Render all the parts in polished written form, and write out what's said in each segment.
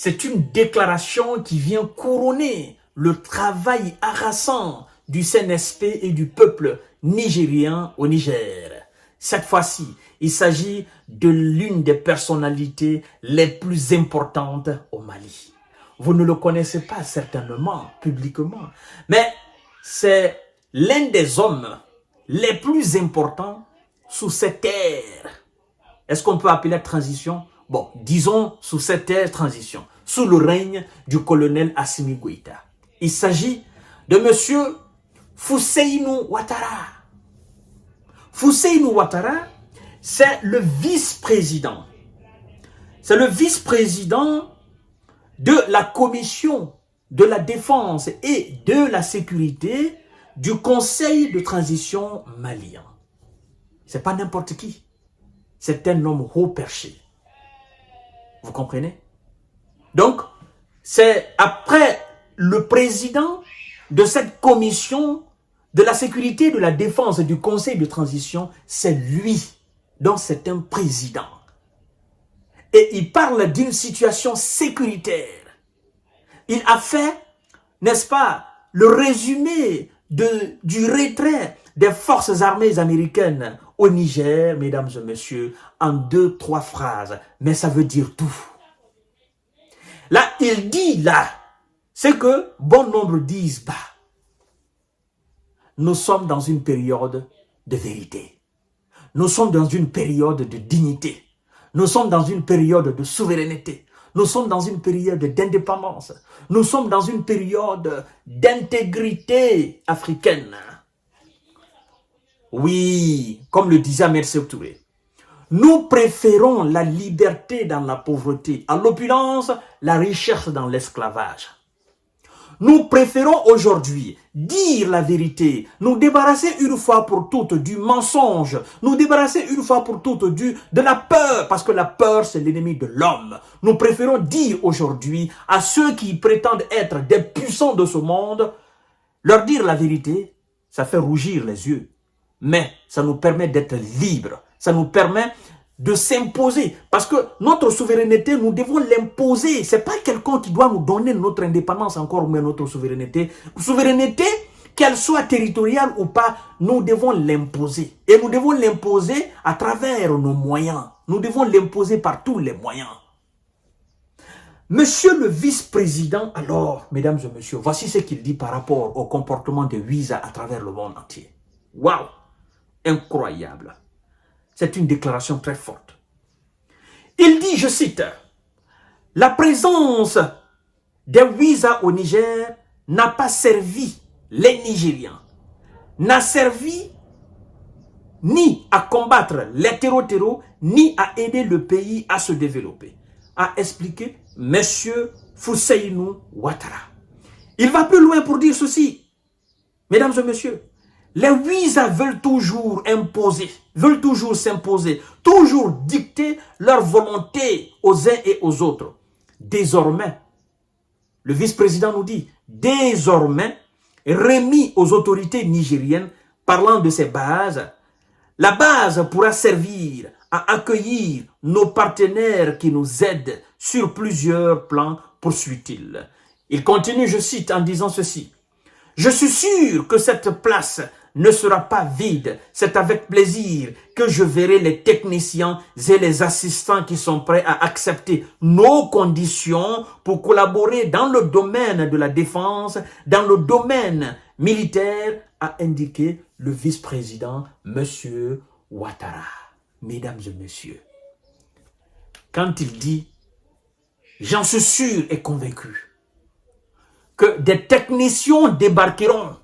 C'est une déclaration qui vient couronner le travail harassant du CNSP et du peuple nigérien au Niger. Cette fois-ci, il s'agit de l'une des personnalités les plus importantes au Mali. Vous ne le connaissez pas certainement publiquement, mais c'est l'un des hommes les plus importants sous cette ère. Est-ce qu'on peut appeler la transition? Bon, disons sous cette ère transition, sous le règne du colonel Assimi Goïta. Il s'agit de monsieur Fousseynou Ouattara. Fousseynou Ouattara, c'est le vice-président. C'est le vice-président de la commission de la défense et de la sécurité du Conseil de transition malien. C'est pas n'importe qui. C'est un homme haut perché. Vous comprenez? Donc, c'est après le président de cette commission de la sécurité et de la défense du Conseil de transition, c'est lui. Donc, c'est un président. Et il parle d'une situation sécuritaire. Il a fait, n'est-ce pas, le résumé du retrait des forces armées américaines au Niger, mesdames et messieurs, en 2-3 phrases. Mais ça veut dire tout. Là, il dit là, c'est que bon nombre disent, bah, nous sommes dans une période de vérité. Nous sommes dans une période de dignité. Nous sommes dans une période de souveraineté. Nous sommes dans une période d'indépendance. Nous sommes dans une période d'intégrité africaine. Oui, comme le disait Ahmed Sékou Touré, nous préférons la liberté dans la pauvreté, à l'opulence, la richesse dans l'esclavage. Nous préférons aujourd'hui dire la vérité, nous débarrasser une fois pour toutes du mensonge, nous débarrasser une fois pour toutes de la peur, parce que la peur c'est l'ennemi de l'homme. Nous préférons dire aujourd'hui à ceux qui prétendent être des puissants de ce monde, leur dire la vérité, ça fait rougir les yeux, mais ça nous permet d'être libres, ça nous permet de s'imposer. Parce que notre souveraineté, nous devons l'imposer. Ce n'est pas quelqu'un qui doit nous donner notre indépendance encore, mais notre souveraineté. Souveraineté, qu'elle soit territoriale ou pas, nous devons l'imposer. Et nous devons l'imposer à travers nos moyens. Nous devons l'imposer par tous les moyens. Monsieur le vice-président, alors, mesdames et messieurs, voici ce qu'il dit par rapport au comportement de Wiza à travers le monde entier. Waouh! Incroyable! C'est une déclaration très forte. Il dit, je cite, « La présence des Wiza au Niger n'a pas servi les Nigériens, n'a servi ni à combattre les terreaux, ni à aider le pays à se développer, » a expliqué M. Fousseynou Ouattara. Il va plus loin pour dire ceci, mesdames et messieurs. Les Wiza veulent toujours imposer, veulent toujours s'imposer, toujours dicter leur volonté aux uns et aux autres. Désormais, le vice-président nous dit, désormais, remis aux autorités nigériennes, parlant de ces bases, la base pourra servir à accueillir nos partenaires qui nous aident sur plusieurs plans, poursuit-il. Il continue, je cite, en disant ceci. Je suis sûr que cette place ne sera pas vide. C'est avec plaisir que je verrai les techniciens et les assistants qui sont prêts à accepter nos conditions pour collaborer dans le domaine de la défense, dans le domaine militaire, a indiqué le vice-président, M. Ouattara. Mesdames et messieurs, quand il dit « J'en suis sûr et convaincu » que des techniciens débarqueront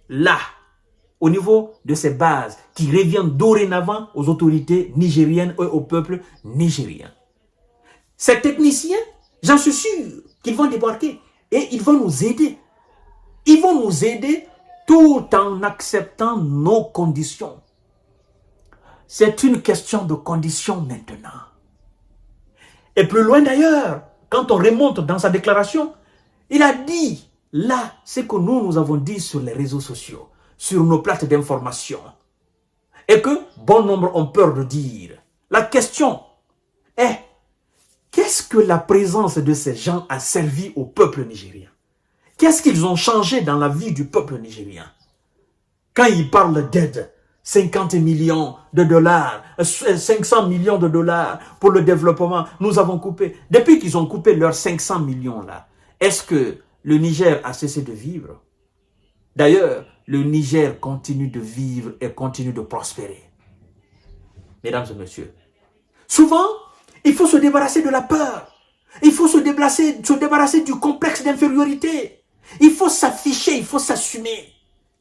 là, au niveau de ces bases qui reviennent dorénavant aux autorités nigériennes et au peuple nigérien. Ces techniciens, j'en suis sûr qu'ils vont débarquer et ils vont nous aider. Ils vont nous aider tout en acceptant nos conditions. C'est une question de conditions maintenant. Et plus loin d'ailleurs, quand on remonte dans sa déclaration, il a dit là ce que nous avons dit sur les réseaux sociaux, sur nos plates d'information, et que bon nombre ont peur de dire. La question est, qu'est-ce que la présence de ces gens a servi au peuple nigérien? Qu'est-ce qu'ils ont changé dans la vie du peuple nigérien? Quand ils parlent d'aide, 50 millions de dollars, 500 millions de dollars pour le développement, nous avons coupé. Depuis qu'ils ont coupé leurs 500 millions là, est-ce que le Niger a cessé de vivre? D'ailleurs, le Niger continue de vivre et continue de prospérer. Mesdames et messieurs, souvent, il faut se débarrasser de la peur. Il faut se débarrasser du complexe d'infériorité. Il faut s'afficher, il faut s'assumer.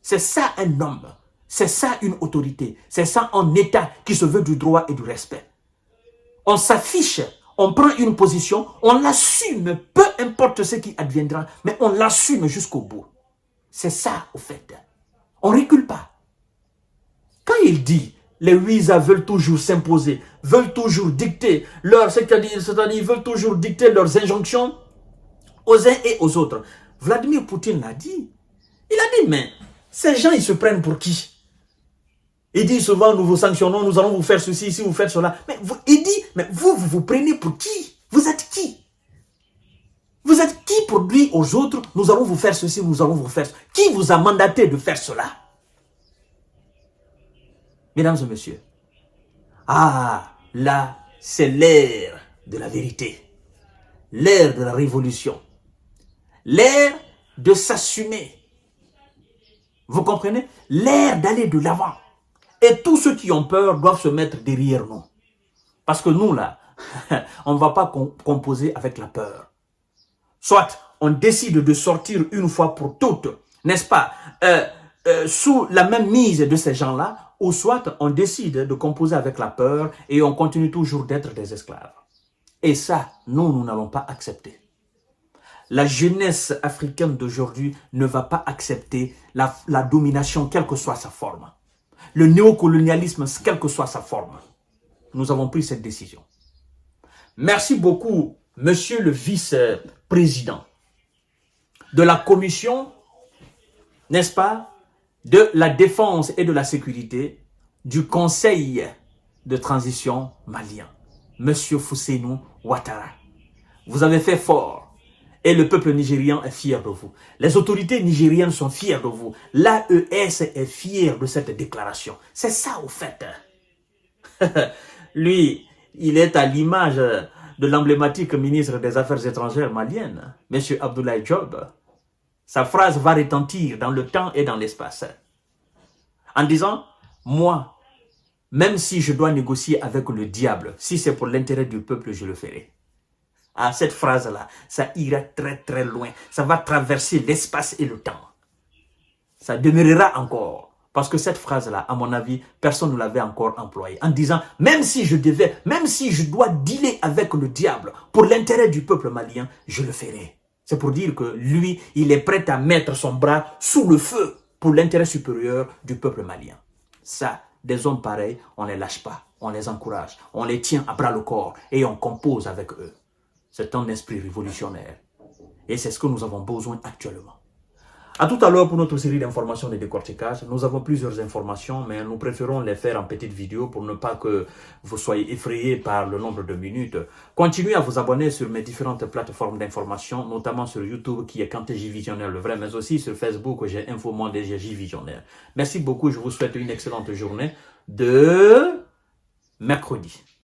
C'est ça un homme. C'est ça une autorité. C'est ça un État qui se veut du droit et du respect. On s'affiche, on prend une position, on l'assume, peu importe ce qui adviendra, mais on l'assume jusqu'au bout. C'est ça, au fait. On ne recule pas. Quand il dit, les Ouïsa veulent toujours s'imposer, veulent toujours dicter c'est-à-dire ils veulent toujours dicter leurs injonctions aux uns et aux autres. Vladimir Poutine l'a dit. Il a dit, mais ces gens, ils se prennent pour qui? Il dit souvent, nous vous sanctionnons, nous allons vous faire ceci, si vous faites cela. Mais il dit, mais vous vous prenez pour qui? Vous êtes qui? Vous êtes qui pour dire aux autres, nous allons vous faire ceci, nous allons vous faire cela? Qui vous a mandaté de faire cela? Mesdames et messieurs, là, c'est l'ère de la vérité, l'ère de la révolution, l'ère de s'assumer. Vous comprenez? L'ère d'aller de l'avant. Et tous ceux qui ont peur doivent se mettre derrière nous. Parce que nous, là, on ne va pas composer avec la peur. Soit on décide de sortir une fois pour toutes, n'est-ce pas, sous la même mise de ces gens-là, ou soit on décide de composer avec la peur et on continue toujours d'être des esclaves. Et ça, nous n'allons pas accepter. La jeunesse africaine d'aujourd'hui ne va pas accepter la domination, quelle que soit sa forme. Le néocolonialisme, quelle que soit sa forme. Nous avons pris cette décision. Merci beaucoup, monsieur le vice-président de la commission, n'est-ce pas, de la défense et de la sécurité du Conseil de transition malien, monsieur Fousseinou Ouattara. Vous avez fait fort. Et le peuple nigérien est fier de vous. Les autorités nigériennes sont fières de vous. L'AES est fier de cette déclaration. C'est ça au fait. Lui, il est à l'image de l'emblématique ministre des Affaires étrangères malienne, M. Abdoulaye Diop. Sa phrase va retentir dans le temps et dans l'espace. En disant, moi, même si je dois négocier avec le diable, si c'est pour l'intérêt du peuple, je le ferai. Ah, cette phrase-là, ça ira très très loin. Ça va traverser l'espace et le temps. Ça demeurera encore. Parce que cette phrase-là, à mon avis, personne ne l'avait encore employée. En disant, même si je dois dealer avec le diable pour l'intérêt du peuple malien, je le ferai. C'est pour dire que lui, il est prêt à mettre son bras sous le feu pour l'intérêt supérieur du peuple malien. Ça, des hommes pareils, on ne les lâche pas. On les encourage. On les tient à bras le corps et on compose avec eux. C'est un esprit révolutionnaire. Et c'est ce que nous avons besoin actuellement. À tout à l'heure pour notre série d'informations et de décortiquage. Nous avons plusieurs informations, mais nous préférons les faire en petites vidéos pour ne pas que vous soyez effrayés par le nombre de minutes. Continuez à vous abonner sur mes différentes plateformes d'information, notamment sur YouTube qui est Kanté J Visionnaire le vrai, mais aussi sur Facebook j'ai Infomonde et J Visionnaire. Merci beaucoup, je vous souhaite une excellente journée de mercredi.